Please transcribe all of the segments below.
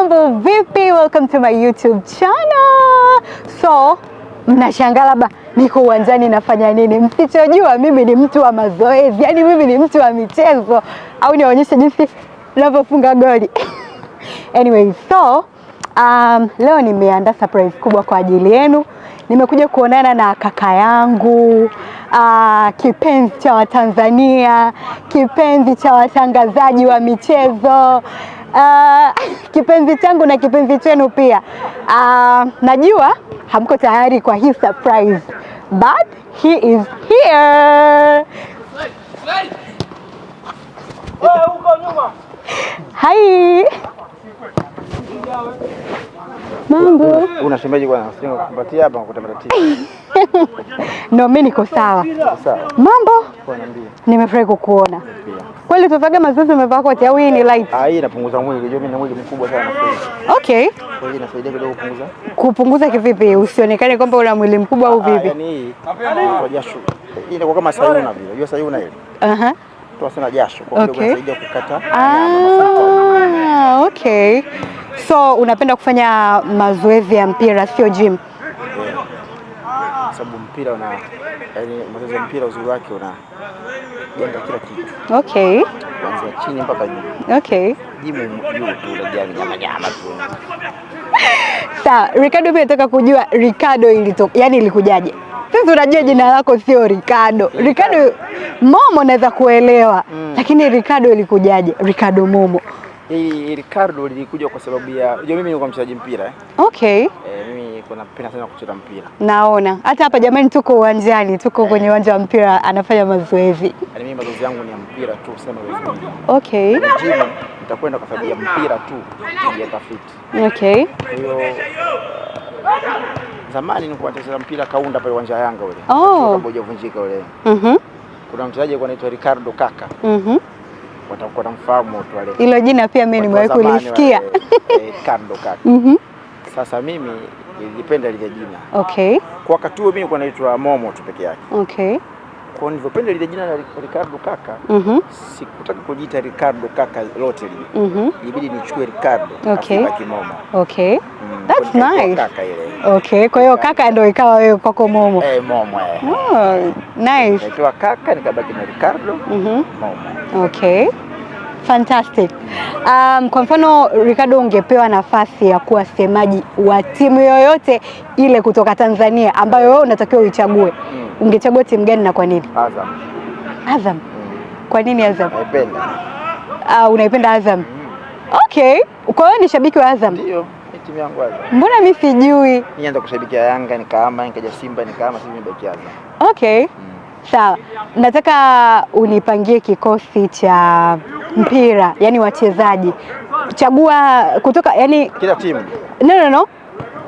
Mambo vipi? Welcome to my YouTube channel. So, mnashangaa labda niko uwanjani nafanya nini? Msichojua mimi ni mtu wa mazoezi. Yaani mimi ni mtu wa michezo. Au nionyeshe jinsi ninavyofunga goli. Anyway, so leo nimeandaa surprise kubwa kwa ajili yenu. Nimekuja kuonana na kaka yangu, kipenzi cha Watanzania, kipenzi cha watangazaji wa michezo, kipenzi changu na kipenzi chenu pia. Najua hamko tayari kwa hii surprise, but he is here. Hi. Mambo. Unasemaje bwana? Sio kukupatia hapa nakuta matatizo. No, mimi niko sawa. Sawa. Mambo? Kwa niambie. Nimefurahi kukuona. Kweli tufaga mazoezi umevaa koti au hii ni light? Hii inapunguza mwili. Unajua mimi na mwili mkubwa sana sasa. Okay. Kwa hiyo inasaidia kidogo kupunguza. Kupunguza kivipi? Usionekane kwamba una mwili mkubwa au vipi? Yaani hii kwa jasho. Hii inakuwa kama sayuna vile. Unajua sayuna ile? Toa sana jasho kwa hiyo inasaidia kukata nyama. Okay. So unapenda kufanya mazoezi ya mpira sio gym? Sababu mpira yaani mazoezi ya mpira uzuri wake jenga kila kitu. Okay. Kuanzia chini mpaka juu. Okay. Gym juu tu unajali nyama tu. Sawa, Ricardo pia nataka kujua Ricardo ilikujaje? Sisi unajua jina lako sio Ricardo. Ricardo Momo naweza kuelewa. Lakini Ricardo ilikujaje? Ricardo Momo. Hii Ricardo lilikuja kwa sababu ya mimi nilikuwa mchezaji mpira. Okay. Mimi napenda sana kucheza mpira. Naona. Hata hapa jamani tuko uwanjani, tuko kwenye uwanja wa mpira anafanya mazoezi. Yaani mimi mazoezi yangu ni ya mpira tu, sema mazoezi. Okay. Gym nitakwenda kwa sababu ya mpira tu, ya tafiti. Okay. Kwa hiyo zamani nilikuwa nacheza mpira Kaunda pale uwanja Yanga ule. Kabla hujavunjika ule. Kuna mchezaji alikuwa anaitwa Ricardo Kaka. Watakuwa namfahamu watu wale. Hilo jina pia mimi nimewahi kulisikia. Ricardo Kaka. Sasa mimi nilipenda lile jina. Okay. Kwa wakati huo mimi nilikuwa naitwa Momo tu peke yake. Okay. Kwa nilipenda lile jina la Ricardo Kaka. Sikutaka kujiita Ricardo Kaka lote lile. Ilibidi nichukue Ricardo. Okay. Momo. Okay. That's nice. Kaka ile. Okay, kwa hiyo Kaka ndio ikawa wewe kwako Momo. Momo. Oh, nice. Nikaitwa Kaka nikabaki na Ricardo. Momo. Okay. Fantastic. Kwa mfano Ricardo, ungepewa nafasi ya kuwa semaji wa timu yoyote ile kutoka Tanzania ambayo wewe unatakiwa uichague, ungechagua timu gani na kwa nini? Azam. Azam? Kwa nini Azam? Naipenda. Unaipenda Azam? Okay. Kwa hiyo ni shabiki wa Azam? Ndio, timu yangu Azam. Mbona mimi sijui? Nianza kushabikia Yanga, nikahama, nikaja Simba, nikahama, sasa nimebaki Azam. Okay. Sawa. Nataka unipangie kikosi cha mpira, yani wachezaji. Chagua kutoka yani kila timu. No.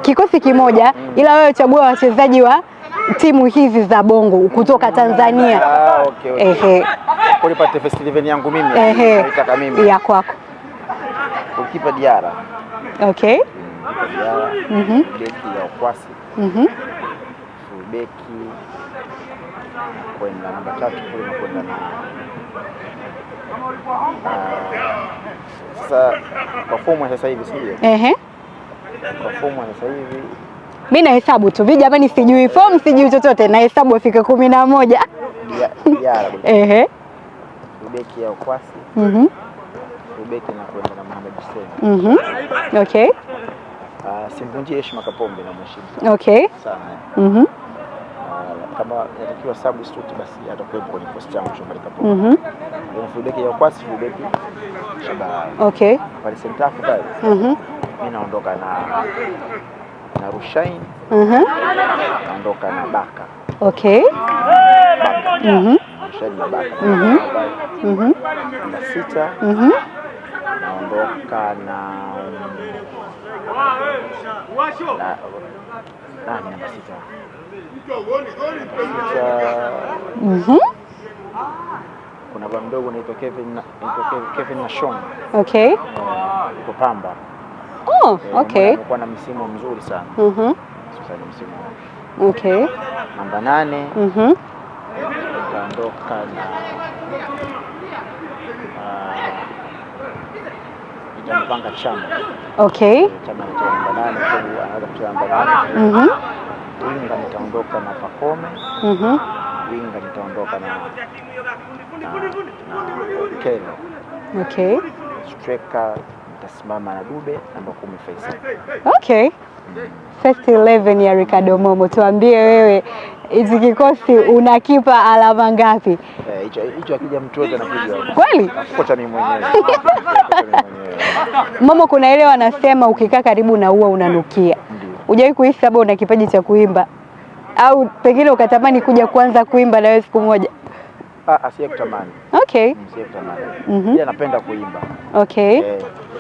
Kikosi kimoja ila wewe chagua wachezaji wa timu hizi za Bongo kutoka Tanzania. Okay. Ulipata first 11 yangu mimi. Nataka mimi. Ya kwako. Ukipa Diara. Okay. Diara. Beki ya Okwasi. Beki kwenda namba 3 kule na kwenda na sasa kwa fomu sasa hivi sio? Kwa fomu sasa hivi mimi nahesabu tu. Mimi jamani sijui fomu, sijui chochote, nahesabu afike 11. Diara. Beki ya Okwasi. Beki na kwenda na Mohamed Hussein. Okay. Simvunjie heshima Kapombe na mheshimu. Okay. Sana. Kama inatakiwa substitute basi atakuwepo kwenye post yangu Shomari Kapombe. Fullback ya Okwasi, fullback Shabara. Okay. Pale center pale. Mimi naondoka na Rushain. Naondoka na Baka. Okay. Rushain na Baka. Na sita. Naondoka na namba 6. Kuna bwana mdogo anaitwa Kevin Nashon. Okay. Yuko Pamba. Okay. Alikuwa na msimu mzuri sana. Sasa ni msimu. Okay. Namba 8. Kaondoka na nitamepanga Chama. Okay. Chama ni namba 8 kwa sababu anaweza kucheza namba 8. Winga nitaondoka na Pacome. Winga nitaondoka na Kelo. Okay. Striker nitasimama na Dube, namba 10 Faisal. Okay. First 11 ya Ricardo Momo, tuambie wewe hizi kikosi unakipa alama ngapi? Hicho akija mtu yote anapiga. Kweli? Kocha ni mwenyewe. Momo, kuna ile wanasema ukikaa karibu na ua unanukia. Hujawahi kuhisi labda una kipaji cha kuimba au pengine ukatamani kuja kuanza kuimba na wewe siku moja? Asiye kutamani. Okay. Asiye kutamani. Yeye anapenda kuimba. Okay.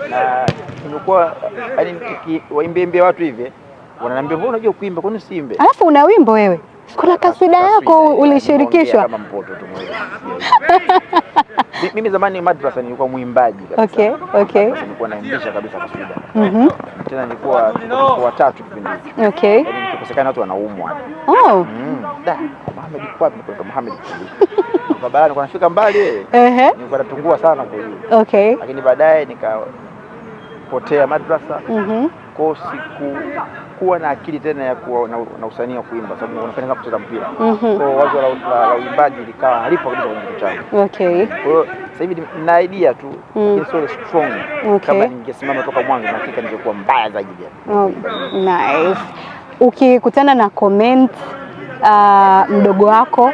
Na nimekuwa yani waimbe watu hivi wananiambia mbona unajua kuimba, kwani usiimbe? Alafu una wimbo wewe? Kuna kaswida yako ulishirikishwa? Kama mpoto tu mwenyewe. Mimi zamani madrasa nilikuwa mwimbaji kabisa. Okay. Nilikuwa naimbisha kabisa kaswida. Tena nilikuwa watatu kipindi hicho. Okay. Yaani nikikosekana watu wanaumwa. Mohamed kwa Mohamed. Baba alikuwa anafika mbali yeye. Nilikuwa natungua sana kwa hiyo. Okay. Lakini baadaye nikapotea madrasa. Kwa sikuwa na akili tena ya kuwa na usanii wa kuimba sababu unapenda kucheza mpira. Kwa wazo la uimbaji likawa halipo kabisa kwenye kichwa changu. Okay. Kwa hiyo sasa hivi nina idea tu, lakini sio strong. Kama ningesimama toka mwanzo na hakika ningekuwa mbaya zaidi. Nice. Ukikutana na comment mdogo wako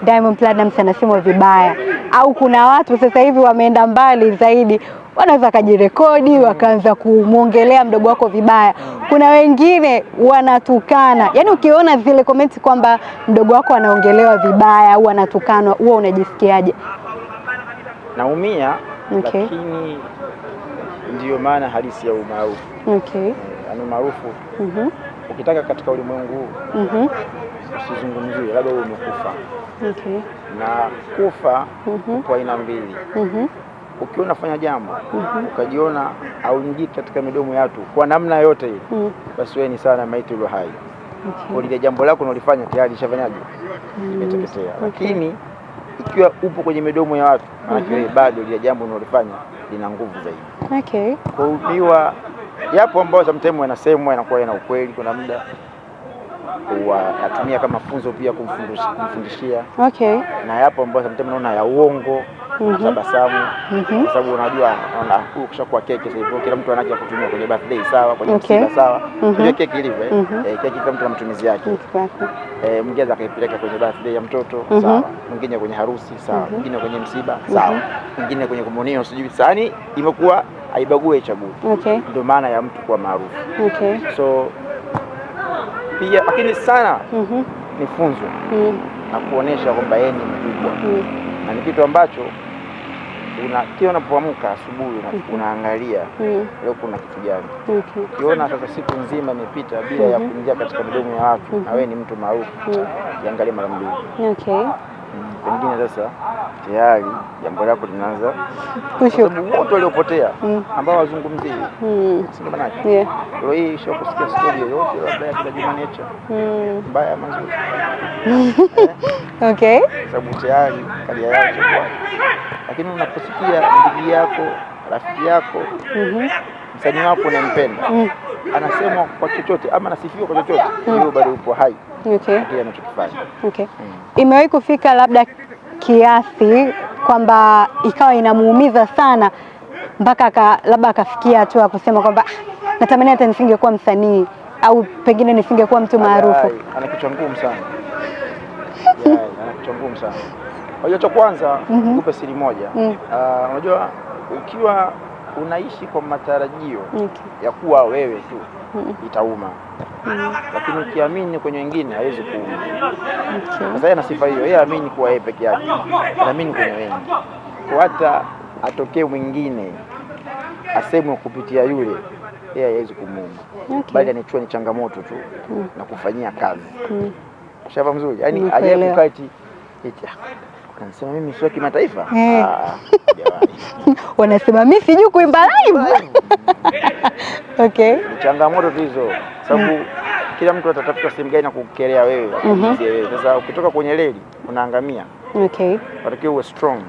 Diamond Platnumz anasemwa vibaya au kuna watu sasa hivi wameenda mbali zaidi, wanaweza kajirekodi wakaanza kumuongelea mdogo wako vibaya, kuna wengine wanatukana, yaani ukiona zile comments kwamba mdogo wako anaongelewa vibaya au anatukanwa, huwa unajisikiaje? Naumia. Lakini ndiyo maana halisi ya umaarufu. Okay. Yaani umaarufu ukitaka katika ulimwengu huu usizungumzie labda wewe umekufa. Okay. Na kufa kwa aina mbili. Ukiwa unafanya jambo ukajiona auingii katika midomo ya watu kwa namna yote ile, basi wewe ni sana maiti ulio hai. Kwa ile jambo lako unalifanya tayari lishafanyaje? Limeteketea. Lakini ikiwa upo kwenye midomo ya watu, maana bado ile jambo unalofanya lina nguvu zaidi. Okay. Kwa hiyo yapo ambao sometimes wanasemwa yanakuwa yana ukweli, kuna muda natumia kama funzo pia kumfundishia. Okay. Na yapo ambayo sometimes naona ya uongo, tabasamu, kwa sababu unajua ukishakuwa keki sasa hivi kila mtu anaje kutumia kwenye birthday sawa, kwenye msiba sawa. Kwenye keki ilivyo keki kila mtu na matumizi yake. Mwingine akaipeleka kwenye birthday ya mtoto sawa, mwingine kwenye harusi sawa, mwingine kwenye msiba sawa, mwingine kwenye komunio sijui. Sasa imekuwa haibague ichague. Okay. Ndio maana ya mtu kuwa maarufu. Okay. So pia lakini sana ni funzo na kuonesha kwamba yeye ni mkubwa. Na ni kitu ambacho kila unapoamka asubuhi unaangalia leo kuna kitu gani. Ukiona sasa siku nzima imepita bila ya kuingia katika midomo ya watu na wewe ni mtu maarufu, jiangalie mara mbili. Okay. Pengine sasa tayari jambo lako linaanza kushuka. Wote waliopotea ambao wazungumzie sio maana yake. Leo hii sio kusikia story yoyote labda ya kila Juma Nature mbaya mazuri. Okay. Sababu tayari kalia yake kwa. Lakini unaposikia ndugu yako, rafiki yako, msanii wako unampenda, anasemwa kwa chochote ama anasifiwa kwa chochote, hiyo bado upo hai. Okay. Kile anachokifanya. Okay. Imewahi kufika labda kiasi kwamba ikawa inamuumiza sana mpaka labda akafikia hatua kusema kwamba natamani hata nisingekuwa msanii au pengine nisingekuwa mtu maarufu? Ana kichwa ngumu sana. Ana kichwa ngumu sana. Kwa hiyo cha kwanza nikupe siri moja. Unajua ukiwa unaishi kwa matarajio ya kuwa wewe tu itauma. Lakini ukiamini kwenye wengine haiwezi kuuma. Sasa yeye ana sifa hiyo, yeye aamini kuwa yeye peke yake. Anaamini kwenye wengi. Kwa hata atokee mwingine asemwe kupitia yule, yeye haiwezi kumuuma. Bali anichukua ni changamoto tu na kufanyia kazi. Ushafahamu mzuri? Yaani ajaye kukati wanasema mimi sio kimataifa. Wanasema mimi sijui kuimba live. Okay. Changamoto hizo sababu kila mtu atatafuta sehemu gani na kukelea wewe, akuzie wewe. Sasa ukitoka kwenye reli unaangamia. Okay. Unatakiwa uwe strong.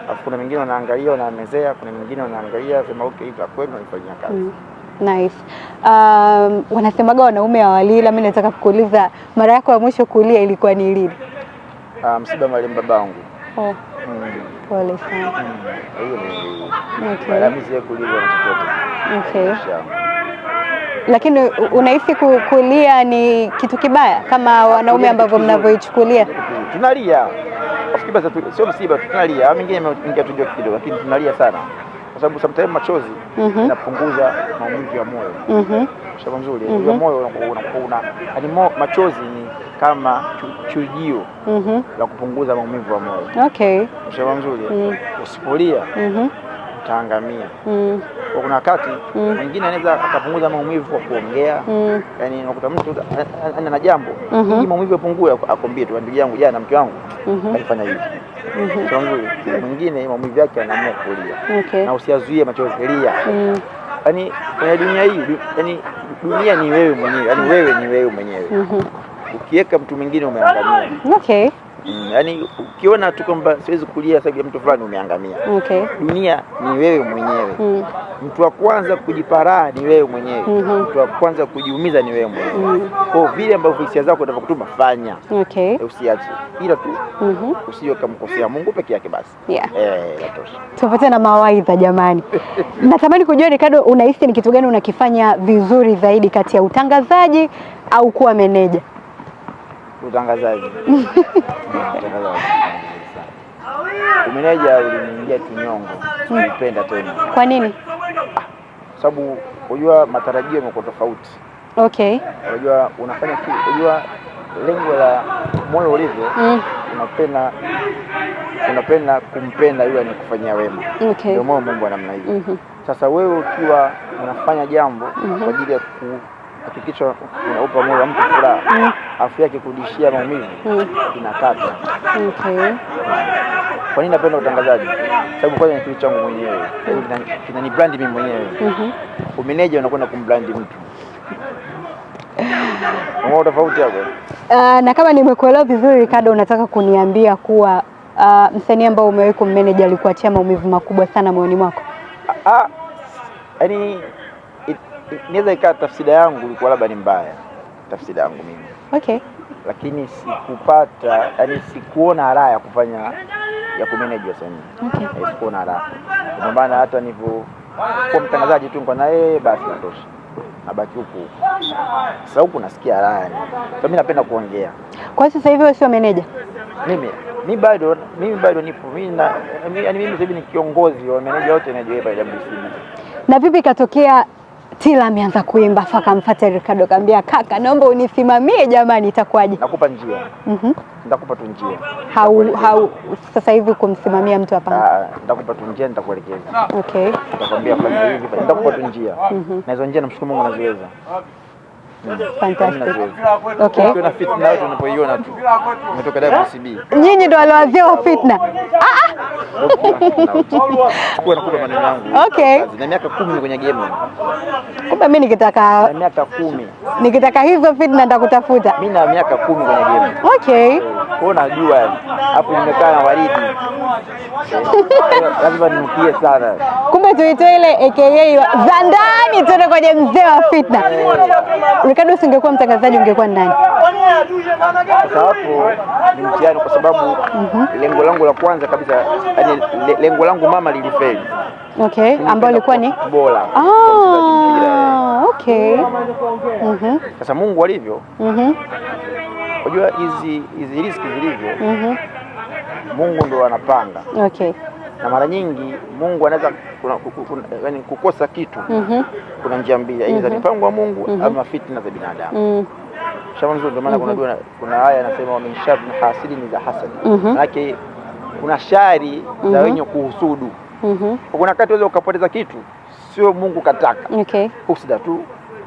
Alafu kuna wengine wanaangalia wanamezea, kuna wengine wanaangalia sema okay hivi kweli wanafanyia kazi. Nice. Wanasemaga wanaume hawalii, mimi nataka kukuuliza mara yako ya mwisho kulia ilikuwa ni lini? Msiba marehemu babangu. Pole sana. Hiyo ni okay. Mimi siwezi kulia na chochote. Okay. Lakini unahisi kulia ni kitu kibaya kama wanaume ambavyo mnavyoichukulia? Tunalia. Afikiba sio msiba tunalia. Mingine ingetujua kidogo lakini tunalia sana. Kwa sababu sometimes machozi inapunguza maumivu ya moyo. Shauri nzuri. Ya moyo unakuwa yani machozi ni kama chujio la kupunguza maumivu ya moyo. Okay. Shauri nzuri. Usipolia utaangamia. Kwa kuna wakati mwingine anaweza akapunguza maumivu kwa kuongea. Yaani unakuta mtu ana jambo, ili maumivu yapungue akwambie tu ndugu yangu jana mke wangu alifanya hivi. Mwingine maumivu yake anaamua kulia. Na usiazuie machozi, lia. Yaani kwenye dunia hii, yaani dunia ni wewe mwenyewe, yaani wewe ni wewe mwenyewe. Ukiweka mtu mwingine umeangamia. Okay. Yaani ukiona tu kwamba siwezi kulia sababu ya mtu fulani umeangamia. Okay. Dunia ni wewe mwenyewe. Mtu wa kwanza kujiparaa ni wewe mwenyewe. Mtu wa kwanza kujiumiza ni wewe mwenyewe. Kwa vile ambavyo hisia zako zinakutuma fanya. Okay. Usiache. Ila tu usiwe kumkosea Mungu peke yake basi. Yatosha. Tupate na mawaidha jamani. Natamani kujua Ricardo, unahisi ni kitu gani unakifanya vizuri zaidi kati ya utangazaji au kuwa meneja? Utangazaji. Umeneja uliniingia kinyongo. Nilipenda tena. Kwa nini? Sababu unajua matarajio yamekuwa tofauti. Okay. Unajua unafanya kitu, unajua lengo la moyo ulivyo, unapenda kumpenda yule anayekufanyia wema. Okay. Ndio moyo Mungu namna hiyo. Sasa wewe ukiwa unafanya jambo kwa ajili ya hakikisha unaupa moyo mtu furaha, afu yake kurudishia maumivu inakata. Okay. Kwa nini napenda utangazaji? Sababu kwanza ni kitu changu mwenyewe. Kinani brand mimi mwenyewe. Umeneja unakwenda kumbrand mtu. Unaona tofauti hapo? Na kama nimekuelewa vizuri Ricardo, unataka kuniambia kuwa msanii ambao umewahi kummanage alikuachia maumivu makubwa sana moyoni mwako? Yaani inaweza ikawa tafsiri yangu ilikuwa labda ni mbaya. Tafsiri yangu mimi. Okay. Lakini sikupata, yaani sikuona raha ya kufanya ya kumanage wasanii. Okay. Sikuona raha. Kwa maana hata nilivyo kwa mtangazaji tu niko na basi natosha. Nabaki huko. Sasa huko nasikia raha. Sasa mimi napenda kuongea. Kwa sasa hivi wewe sio meneja? Mimi bado nipo. Mimi sasa hivi ni kiongozi wa meneja wote najiweka WCB. Na vipi katokea Tila ameanza kuimba faka mfuate Ricardo kaambia kaka naomba unisimamie jamani itakuwaje? Nakupa njia. Nitakupa tu njia. Sasa hivi kumsimamia mtu hapa? Nitakupa tu njia, nitakuelekeza. Okay. Nitakwambia fanya hivi, nitakupa tu njia. Na hizo njia namshukuru Mungu naziweza. Fantastic. Okay. Kuna fitna yote unapoiona tu. Umetoka WCB. Nyinyi ndio waliwazia wa fitna. Chukua nakupa maneno yangu. Okay. Na miaka 10 kwenye game. Kumbe mimi nikitaka miaka 10. Nikitaka hizo fitna nitakutafuta. Mimi na miaka 10 kwenye game. Okay. Kwa najua yani. Hapo nimekaa na Waridi. Lazima ninukie sana. Kumbe tuitoe ile AKA za ndani tuende kwenye mzee wa fitna. Ricardo, usingekuwa mtangazaji ungekuwa nani? Sasa hapo ni mtihani kwa sababu lengo langu la kwanza kabisa, yani lengo langu mama lilifeli. Okay, ambao ilikuwa ni bora. Okay. Sasa Mungu alivyo. Unajua hizi riziki zilivyo. Mungu ndo anapanga. Okay. Na mara nyingi Mungu anaweza yani kukosa kitu. Kuna njia mbili, aidha ni mpango wa Mungu ama fitna za binadamu. Shamanzo ndio maana kuna aya anasema wa min sharri hasidin za hasad. Maana kuna shari za wenye kuhusudu. Kuna wakati unaweza ukapoteza kitu sio Mungu kataka. Okay. Husda tu.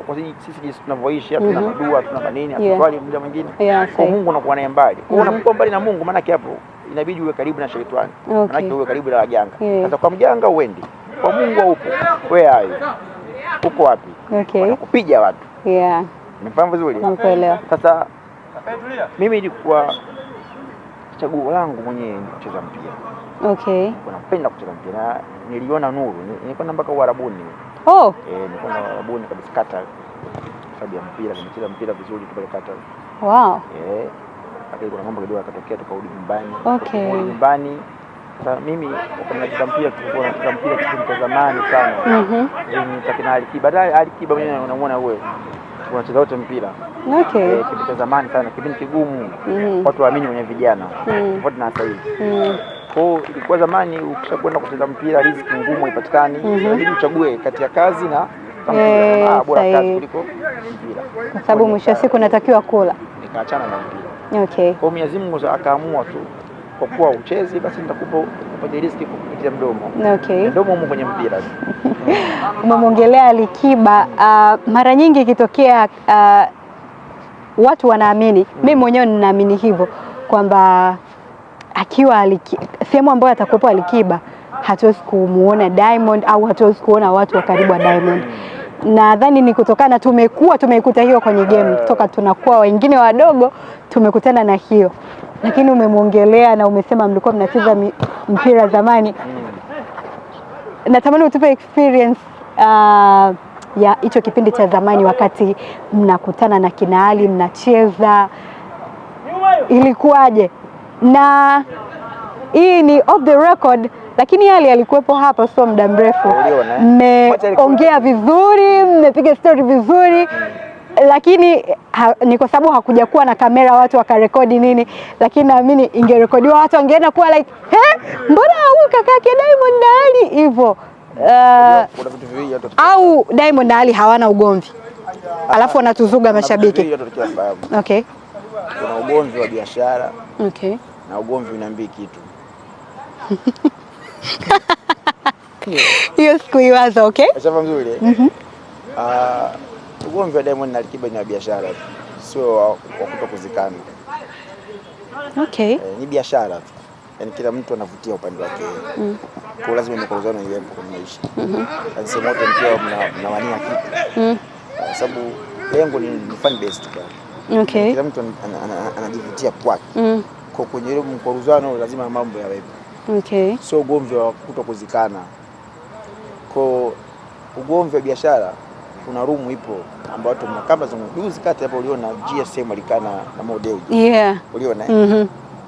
Kwa sisi jinsi tunavyoishi hapa tuna dua tuna nini hatufali muda mwingine. Kwa Mungu anakuwa naye mbali. Kwa unapokuwa mbali na Mungu maana hapo inabidi uwe karibu na shetani. Maana uwe karibu na waganga. Sasa kwa mganga uendi. Kwa Mungu upo. Wewe hayo. Uko wapi? Okay. Kupiga watu. Nimefahamu vizuri? Nakuelewa. Sasa mimi ilikuwa chaguo langu mwenyewe ni kucheza mpira. Okay. Napenda kucheza mpira. Niliona nuru. Nilikwenda mpaka Uarabuni. Oh. Nilikwenda Uarabuni kabisa Qatar. Sababu ya mpira, nimecheza mpira vizuri tu pale Qatar. Wow. Lakini kuna mambo kidogo yakatokea tukarudi nyumbani. Okay. Kurudi nyumbani. Sasa mimi wakati nacheza mpira tulikuwa tunacheza mpira kipindi zamani sana. Ni Alikiba. Baadaye Alikiba mwenyewe unamuona wewe. Tunacheza wote mpira. Okay. Kipindi zamani sana, kipindi kigumu. Watu waamini wenye vijana. Tofauti na sasa hivi. Kwa hiyo ilikuwa zamani ukishakwenda kucheza mpira riziki ngumu ipatikani, inabidi uchague kati ya kazi na mpira. Bora kazi kuliko mpira. Kwa sababu mwisho wa siku natakiwa kula. Nikaachana na mpira. Okay. Kwa Mwenyezi Mungu akaamua tu kwa kuwa uchezi basi nitakupa upate riziki kupitia mdomo. Okay. Mdomo umo kwenye mpira. Umemwongelea Alikiba, mara nyingi ikitokea watu wanaamini, mimi mwenyewe ninaamini hivyo kwamba akiwa sehemu ambayo atakuwepo Alikiba hatuwezi kumuona Diamond au hatuwezi kuona watu wa karibu wa Diamond. Nadhani ni kutokana tumeikuta hiyo kwenye game kutoka tunakuwa wengine wadogo tumekutana na hiyo. Lakini umemwongelea na umesema mlikuwa mnacheza mpira zamani. Natamani utupe experience ya hicho kipindi cha zamani wakati mnakutana na kina Ali mnacheza, ilikuwaje? Na hii ni off the record, lakini Ali alikuwepo hapa sio muda mrefu. Mmeongea vizuri, mmepiga story vizuri, lakini ni kwa sababu hakuja kuwa na kamera watu wakarekodi nini, lakini naamini ingerekodiwa watu wangeenda kuwa like mbona huyu kaka yake Diamond na Ali hivyo. Au Diamond na Ali hawana ugomvi alafu wanatuzuga mashabiki. Okay. Kuna ugomvi wa biashara. Okay. Na ugomvi unaambia kitu. Hiyo sikuiwaza. Okay. Sawa mzuri. Ugomvi wa Diamond na Alikiba ni wa biashara, sio wa kutokuzikana. Okay. Ni biashara tu. Yaani kila mtu anavutia upande wake. Kwa lazima mkorozano iwepo kwenye maisha. Lazima wote mkiwa mnawania kitu. Sababu lengo ni fan base tu. Okay. Kila mtu anajivutia kwake. Kwa kwenye ile mkorozano lazima mambo yawepo. Okay. Sio ugomvi wa kutokuzikana. Kwa ugomvi wa biashara kuna room ipo ambayo watu kama zungumzi kati hapo uliona GSM alikana na model. Yeah. Uliona?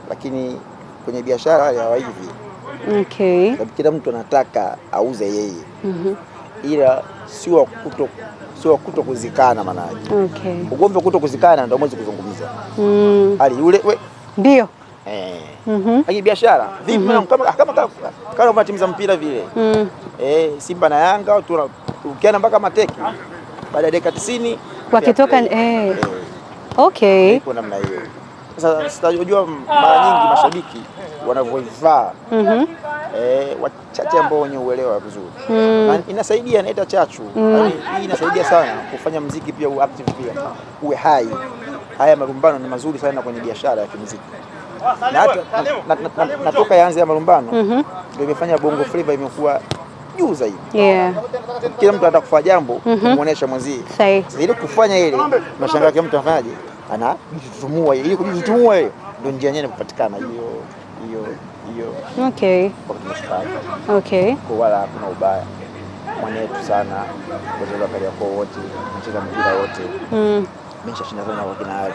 Lakini kwenye biashara ya hivi. Okay. Sababu kila mtu anataka auze yeye. Ila sio kutokuzikana maana yake. Okay. Ugomvi wa kutokuzikana ndio mwezi kuzungumza. Ali yule ndio. Hii biashara vipi kama unatimiza mpira vile. Simba na Yanga ukiana mpaka mateki baada ya dakika 90 wakitoka okay. Kwa namna hiyo. Sasa sitajua mara nyingi mashabiki wanavyoivaa. Wachache ambao wenye uelewa vizuri. Na inasaidia, inaita chachu. Hii inasaidia sana kufanya muziki pia uwe active pia. Uwe hai. Haya marumbano ni mazuri sana kwenye biashara ya kimuziki. Na hata natoka yaanze ya marumbano ndio imefanya Bongo Flava imekuwa juu zaidi. Yeah. Kila mtu anataka kufanya jambo kumuonesha mwenzie. Sasa ile kufanya ile mashangaa kila mtu anafanyaje? Anajitutumua ili kujitutumua hiyo ndio njia nyingine kupatikana hiyo. Okay. Okay. Kwa wala hakuna ubaya. Mwanetu sana kwa sababu ya kwa wote, mcheza mpira wote. Nimeshashinda sana kwa kina Ali.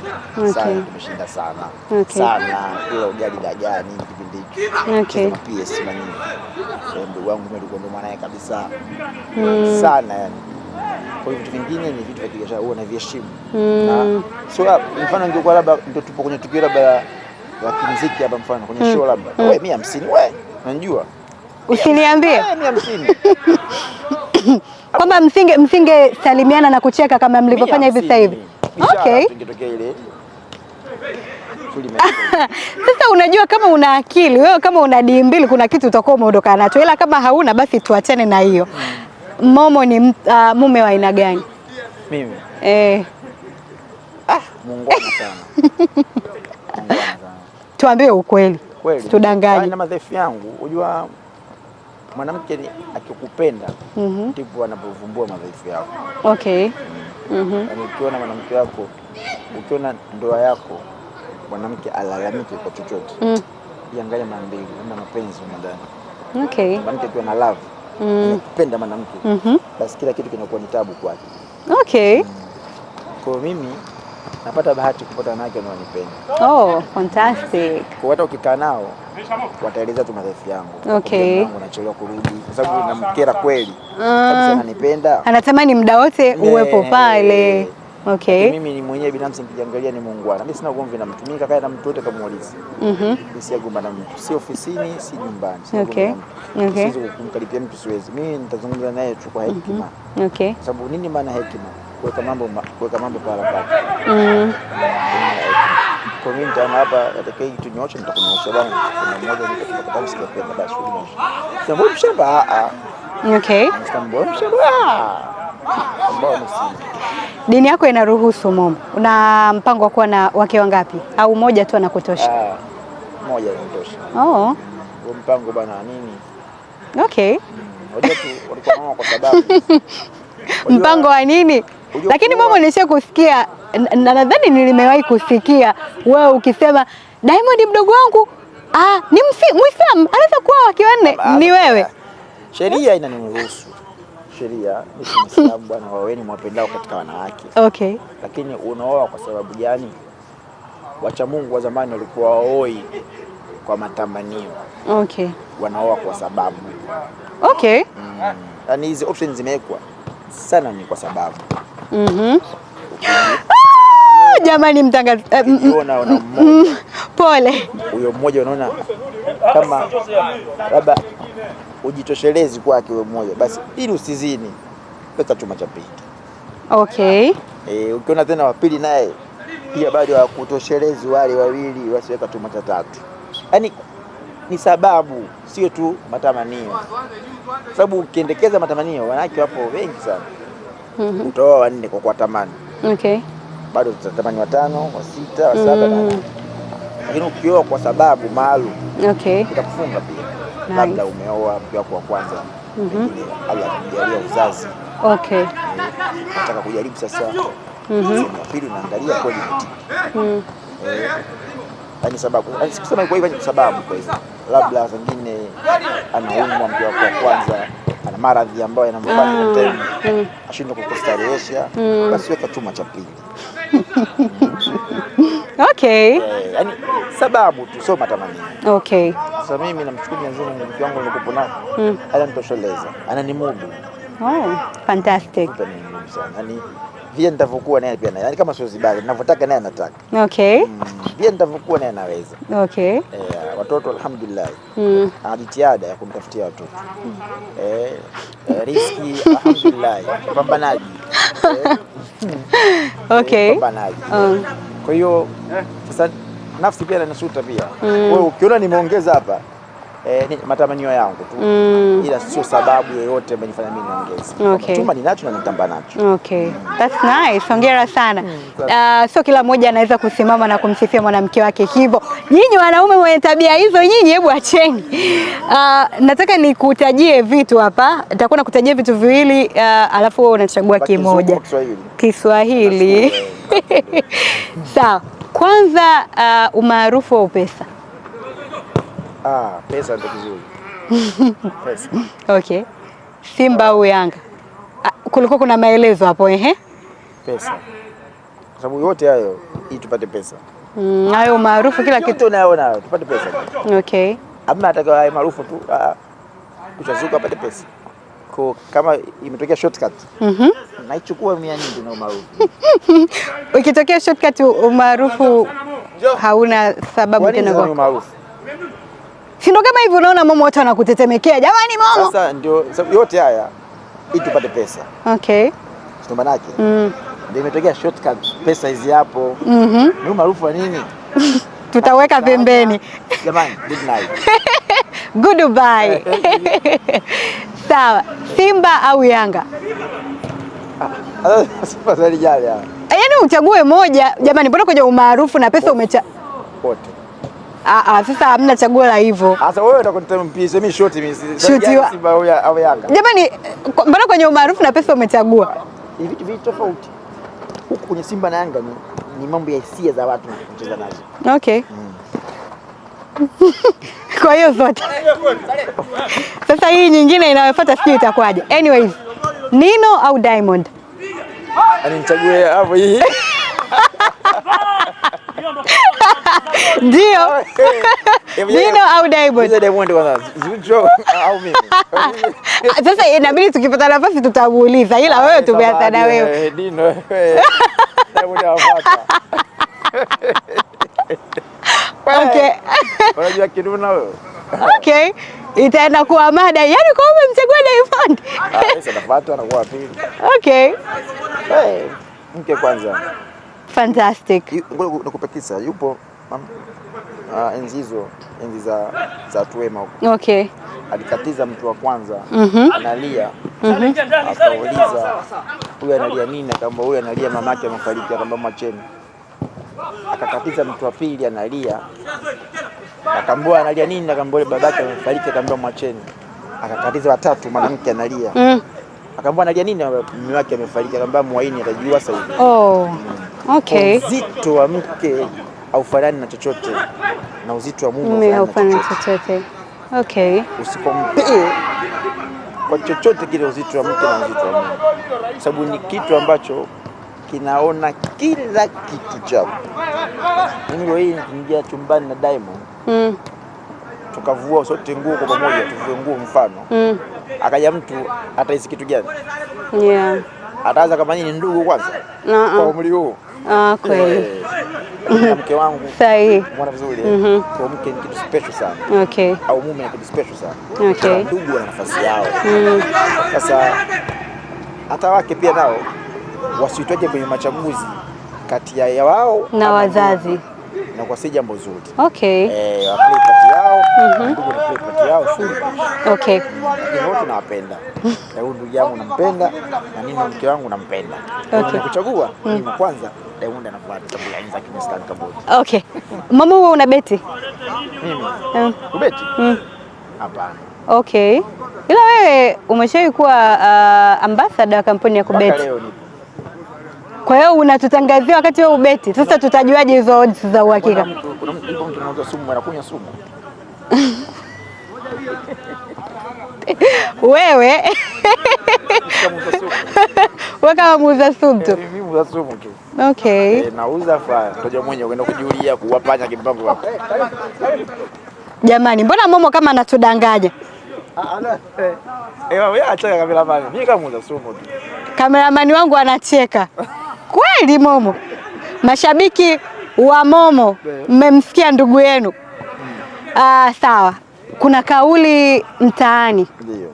Sana tumeshinda sana. Sana kila ugali dajani kipindi hiki. Okay. PS na nini. Ndugu wangu ndio mwanae kabisa. Sana yani. Kwa hiyo vitu vingine ni vitu vya biashara huwa na viheshimu. Na sio mfano ingekuwa labda ndio tupo kwenye tukio labda la kimuziki hapa mfano kwenye show labda. Wewe 150 wewe unajua. Usiniambie. 150. Kwamba msinge salimiana na kucheka kama mlivyofanya hivi sasa hivi. Okay. Sasa unajua kama una akili, wewe kama una D2 kuna kitu utakuwa umeondoka nacho. Ila kama hauna basi tuachane na hiyo. Momo ni mume wa aina gani? Mimi. Muungwana sana. Tuambie ukweli. Tudanganye. Na madhaifu yangu, unajua mwanamke akikupenda ndipo anapovumbua madhaifu yako. Okay. Yaani ukiona mwanamke wako, ukiona ndoa yako mwanamke alalamike kwa chochote, iangalie mara mbili, kama mapenzi ndani. Okay. Mwanamke akiwa na love, kupenda mwanamke, basi kila kitu kinakuwa ni tabu kwake. Okay. Kwa mimi napata bahati kupata wanawake wanaonipenda. Oh, fantastic. Kwa hata ukikaa nao wataeleza tu madhaifu yangu. Okay. Unachelewa kurudi kwa sababu namkera kweli. Kabisa ananipenda. Anatamani muda wote uwepo pale. Okay. Mimi ni mwenyewe binafsi nikijiangalia ni muungwana. Mimi sina ugomvi na mtu. Mimi kakaa na mtu wote kamuuliza. Siyagomba na mtu. Si ofisini, si nyumbani. Okay. Okay. Siwezi kumkaribia mtu, siwezi. Mimi nitazungumza naye tu kwa hekima. Okay. Kwa sababu nini maana hekima? Kuweka mambo pale pale. Kwa mimi nitaona hapa atakaye tunyoosha, nitakunyoosha bwana. Kuna mmoja nikapata sikapenda basi unyoosha. Jambo mshamba Okay. Jambo mshamba. Dini yako inaruhusu Momo. Una mpango wa kuwa na wake wangapi au moja tu anakutosha? Moja inatosha. Oh. Huo mpango bwana nini? Okay. Wajua tu walikuwa nao kwa sababu mpango wa nini? Lakini Momo nisha kusikia na nadhani nilimewahi kusikia wewe ukisema Diamond mdogo wangu ni Muislamu anaweza kuwa wake wanne. Ni wewe? Sheria inaniruhusu. Sheria ni Muislamu bwana, waweni mwapendao katika wanawake. Okay. Lakini unaoa kwa sababu gani? Wacha Mungu wa zamani walikuwa waoi kwa matamanio. Okay. Wanaoa kwa sababu. Okay. Yaani hizi options zimewekwa sana ni kwa sababu. Jamani mtangazaji. Unaona mmoja. Pole. Huyo mmoja unaona kama labda ujitoshelezi kwake wewe mmoja, basi ili usizini pesa chuma cha pili. Okay. Ukiona tena wa pili naye pia bado hakutoshelezi, wale wawili wasiweka chuma cha tatu. Yaani ni sababu, sio tu matamanio. Sababu ukiendekeza matamanio, wanawake wapo wengi sana. Utaoa wanne kwa kutamani. Okay. Bado utatamani watano, wa sita, wa saba na lakini ukioa kwa sababu maalum, okay, utakufunga pia. Nice. Labda umeoa mke wako wa kwanza, pengine Allah akujalia uzazi. Okay. Nataka kujaribu sasa. Sema pili unaangalia kweli mti. Yaani sababu, sikusema kwa hivyo ni sababu kwa hivyo. Labda zingine anaumwa mke wako wa kwanza, ana maradhi ambayo yanamfanya time ashindwe kukustarehesha, basi weka chuma cha pili. Okay. Yaani sababu tu, sio matamanio. Okay. Sasa mimi namshukuru Mwenyezi Mungu, mke wangu nilikuwa naye ananitosheleza, ananimudu. Oh, fantastic. Yaani vile nitavyokuwa naye pia naye, yaani kama sio zibali ninavyotaka naye anataka. Okay. Vile nitavyokuwa naye anaweza. Okay. Watoto alhamdulillah. Ana jitihada ya kumtafutia watoto. Riski alhamdulillah. Pambanaji. Okay. Pambanaji. Kwa hiyo sasa nafsi pia inasuta pia. Wewe ukiona nimeongeza hapa ni matamanio yangu tu, ila sio sababu yoyote imenifanya mimi niongeze. Okay. Chuma ninacho na nitamba nacho. Okay. That's nice. Hongera sana. Sio kila mmoja anaweza kusimama na kumsifia mwanamke wake hivyo. Nyinyi wanaume mwenye tabia hizo nyinyi, hebu acheni. Nataka nikutajie vitu hapa. Nitakuwa nakutajia vitu viwili, alafu wewe unachagua kimoja. Kiswahili. Sawa. Kwanza umaarufu wa pesa. Pesa ndio kizuri. Pesa. Okay. Simba au Yanga? Kulikuwa kuna maelezo hapo Pesa. Kwa sababu yote hayo ili tupate pesa. Hayo maarufu kila kitu tunaona tupate pesa. Okay. Ama atakaye hayo maarufu tu kuchazuka apate pesa. Kwa kama imetokea shortcut. Naichukua 100 ndio maarufu. Ukitokea shortcut umaarufu hauna sababu tena kwa maarufu. Si ndo kama hivyo unaona Momo watu wanakutetemekea. Jamani Momo. Sasa ndio yote haya ili tupate pesa. Okay. Sio manake. Ndio imetokea shortcut, pesa hizi hapo. Ni maarufu wa nini? Tutaweka pembeni. Jamani, good night. Goodbye. Sawa. Simba au Yanga? Sifa za lijali hapa. Yaani uchague moja. Jamani, mbona kwenye umaarufu na pesa wote. Sasa hamna chaguo la hivyo. Sasa wewe utakontea mpize mimi shoti mimi. Simba au Yanga. Jamani, mbona kwenye umaarufu na pesa umechagua? Hivi vitu tofauti. Huku kwenye Simba na Yanga ni mambo ya hisia za watu kucheza nazo. Okay. Kwa hiyo zote. Sasa hii nyingine inayofuata sijui itakuwaje. Anyways, Nino au Diamond? Nichague hapo hii. Ndio. Nino au Diamond? Diamond kwanza. Zuchu au mimi? Sasa inabidi tukipata nafasi tutamuuliza, ila wewe tumeanza na wewe. Nino. Diamond hapata. Okay. Unajua kinuna wewe? Okay. Itaenda kuwa mada. Yaani kwa umemchagua Diamond? Sasa nafuata anakuwa pili. Okay. Mke kwanza. Fantastic. Nakupa kisa, yupo enzi hizo, enzi za Tuwema huko. Okay. Alikatiza mtu wa kwanza, analia. Akauliza, huyu analia nini? Akamwambia huyu analia mamake amefariki. Akamwambia mwacheni. Akakatiza mtu wa pili analia. Akamwambia analia nini? Akamwambia babake amefariki. Akamwambia mwacheni. Akakatiza watatu, mwanamke analia. Akamwambia analia nini? Mume wake amefariki. Akamwambia muaini, atajua sasa hivi. Oh. Okay. Uzito wa mke haufanani na chochote na uzito wa mume haufanani na chochote. Okay. Usikompee kwa chochote kile uzito wa mke na uzito wa mume, sababu ni kitu ambacho kinaona kila kitu chako. Mimi leo hii nikiingia chumbani na Diamond, tukavua sote nguo kwa pamoja, tuvue nguo mfano, akaja mtu atahisi kitu gani? Yeah. Ataanza kama nini ndugu kwanza? Kwa umri huu. Kweli. Mke wangu. Sahihi. Umeona vizuri? Kwa mke ni kitu special sana. Okay. Au mume ni kitu special sana. Okay. Ndugu wana nafasi yao. Sasa hata wake pia nao wasitoke kwenye machaguzi kati ya wao na wazazi. Na kwa si jambo zuri. Okay. Waplay kati yao, ndugu na play kati yao shule. Okay. Lakini wote nawapenda. Na huyu ndugu yangu nampenda na mimi mke wangu nampenda. Okay. Kuchagua mimi kwanza Diamond anafuata sababu ya inza kimestan kabodi. Okay. Mama wewe una beti? Mimi. Ubeti? Hapana. Okay. Ila wewe umeshawahi kuwa ambassador wa kampuni ya kubeti? Leo ni. Kwa hiyo unatutangazia wakati wewe ubeti. Sasa tutajuaje hizo odds za uhakika? Kuna mtu anauza sumu, anakunywa sumu. Wewe wewe kama muuza sumu tu? Mimi muuza sumu tu. Okay. Nauza faya. Toja mwenyewe kwenda kujulia kuwapanya kimpango hapo. Jamani, mbona Momo kama anatudanganya? Wewe acha kameramani. Mimi kama muuza sumu tu. Kameramani wangu anacheka. Kweli Momo. Mashabiki wa Momo, mmemsikia ndugu yenu. Sawa. Kuna kauli mtaani. Ndio.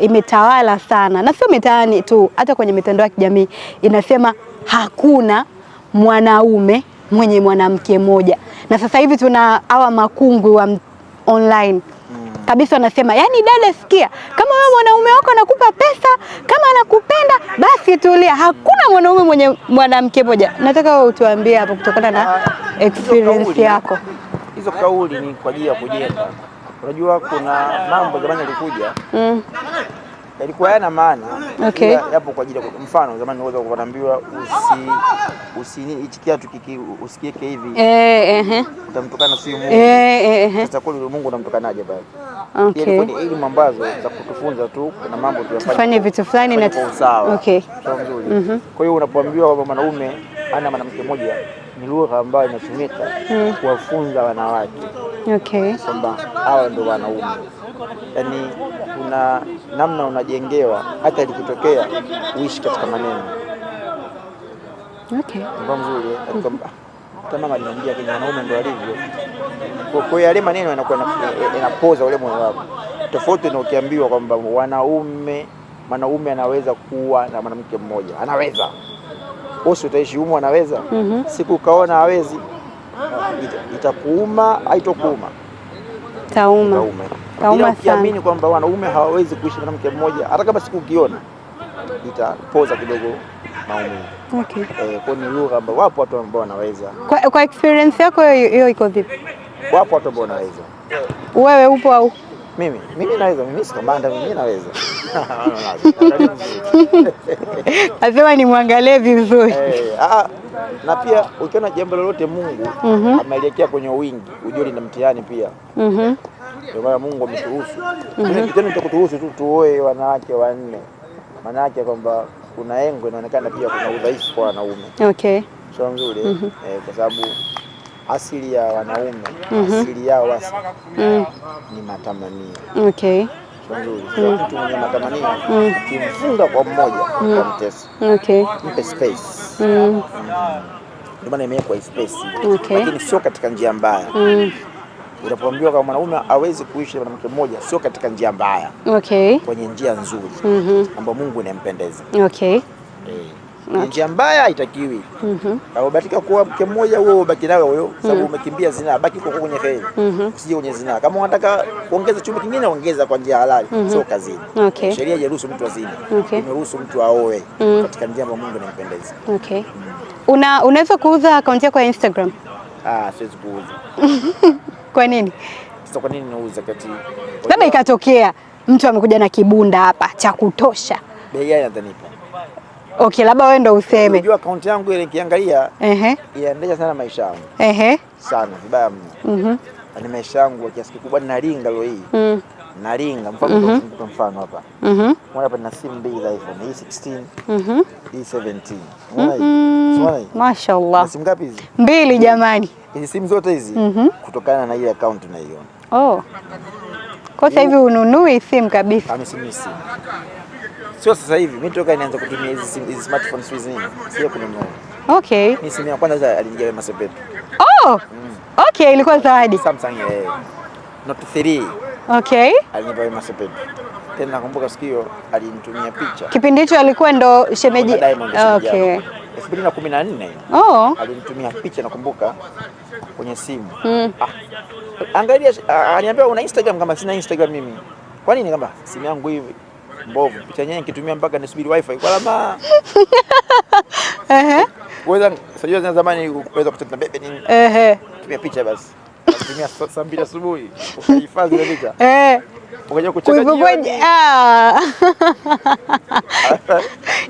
Imetawala sana. Na sio mitaani tu, hata kwenye mitandao ya kijamii inasema hakuna mwanaume mwenye mwanamke mmoja. Na sasa hivi tuna hawa makungwi wa online. Kabisa wanasema, yani dada sikia, kama wewe mwanaume wako anakupa pesa, kama anakupenda, basi tulia. Hakuna mwanaume mwenye mwanamke mmoja. Nataka wewe utuambie hapo kutokana na experience yako. Hizo kauli ni kwa ajili ya kujenga. Unajua kuna mambo zamani yalikuja. Yalikuwa yana maana. Okay. Yapo kwa ajili ya mfano zamani unaweza kuambiwa hichi kiatu usikieke hivi. Utamtukana si Mungu. Sasa kwa hiyo Mungu unamtukanaje bali? Okay. Ilikuwa ni elimu ambazo za kutufunza tu kuna mambo tufanye vitu fulani na sawa. Okay. Sawa nzuri. Kwa hiyo unapoambiwa kwamba mwanaume ana mwanamke mmoja ni lugha ambayo inatumika kuwafunza wanawake. Okay. Kwamba hawa ndio wanaume. Yaani kuna namna unajengewa hata likitokea uishi katika maneno. Okay. Ndio mzuri. Hata mama aliniambia Kenya wanaume ndio walivyo. Kwa hiyo yale maneno yanakuwa yanapoza ule moyo wako. Tofauti na ukiambiwa kwamba mwanaume anaweza kuwa na mwanamke mmoja. Anaweza. Wewe utaishi humo anaweza? Siku ukaona hawezi, itakuuma, haitokuuma. Tauma sana. Ukiamini kwamba wanaume hawawezi kuishi na mke mmoja, hata kama siku ukiona itapoza kidogo maumivu. Okay. Kwa ni lugha ambayo wapo watu ambao wanaweza. Kwa experience yako hiyo iko vipi? Wapo watu ambao wanaweza. Wewe upo au? Mimi naweza, mimi sikambanda, mimi naweza. Nasema ni muangalie vizuri. Na pia ukiona jambo lolote Mungu ameliwekea kwenye wingi, ujue lina mtihani pia. Ndio maana Mungu ameturuhusu. Kitendo cha kuturuhusu tu tuoe wanawake wanne, maana yake kwamba kuna engo inaonekana pia kuna udhaifu kwa wanaume. Okay. Sio nzuri kwa sababu asili ya wanaume asili yao basi ni matamanio. Okay. Sio nzuri. Mtu mwenye matamanio kimfunga kwa mmoja kwa mtesi. Okay. Mpe space. Ndio maana imewekwa space. Okay. Lakini sio katika njia mbaya. Unapoambiwa kama mwanaume hawezi kuishi na mwanamke mmoja, sio katika njia mbaya. Okay. Kwenye njia nzuri ambayo Mungu inampendeza. Okay. Njia mbaya haitakiwi. Au batika kuwa mke mmoja wewe ubaki nawe huyo, sababu umekimbia zinaa, baki kwa kwenye kheri. Usije kwenye zinaa. Kama unataka kuongeza chumba kingine ongeza kwa njia halali, sio kazini. Okay. Sheria hairuhusu mtu azini. Imeruhusu mtu aoe katika njia ambayo Mungu inampendeza. Okay. Unaweza kuuza akaunti yako ya Instagram? Siwezi kuuza. Kwa nini? Sasa kwa nini nauza kati? Labda ikatokea mtu amekuja na kibunda hapa cha kutosha. Bei gani atanipa? Okay, labda wewe ndo useme. Unajua akaunti yangu ile nikiangalia inaendesha sana maisha yangu. Sana vibaya mno. Ni maisha yangu kiasi kikubwa ninaringa leo hii. Naringa mfano hapa. Mwana hapa nina simu mbili za iPhone, hii 16, hii 17. Unaona hii? Mashaallah. Simu ngapi hizi? Mbili jamani. Hizi simu zote hizi kutokana na ile account unaiona. Kwa sasa hivi ununui simu kabisa? Simu. Sio sasa hivi, mimi toka nianza kutumia hizi smartphones hizi nini? Sio kununua. Okay. Mimi simu ya kwanza alinigawa Wema Sepetu. Okay, ilikuwa zawadi. Samsung Note 3. Okay. Alinipa Wema Sepetu. Tena nakumbuka sikio alinitumia picha. Kipindi hicho alikuwa ndo shemeji. Okay. 2014. Alinitumia picha nakumbuka kwenye simu. Angalia, aniambia una Instagram? Kama sina Instagram mimi. Kwa nini? Kama simu yangu hivi mbovu, picha yenyewe nikitumia mpaka nisubiri wifi kwa lama. Wewe sasa za zamani kuweza kucheza bebe nini? Tumia picha basi. Tumia saa 2 asubuhi. Ukahifadhi ile picha. Ukaja kucheka jioni.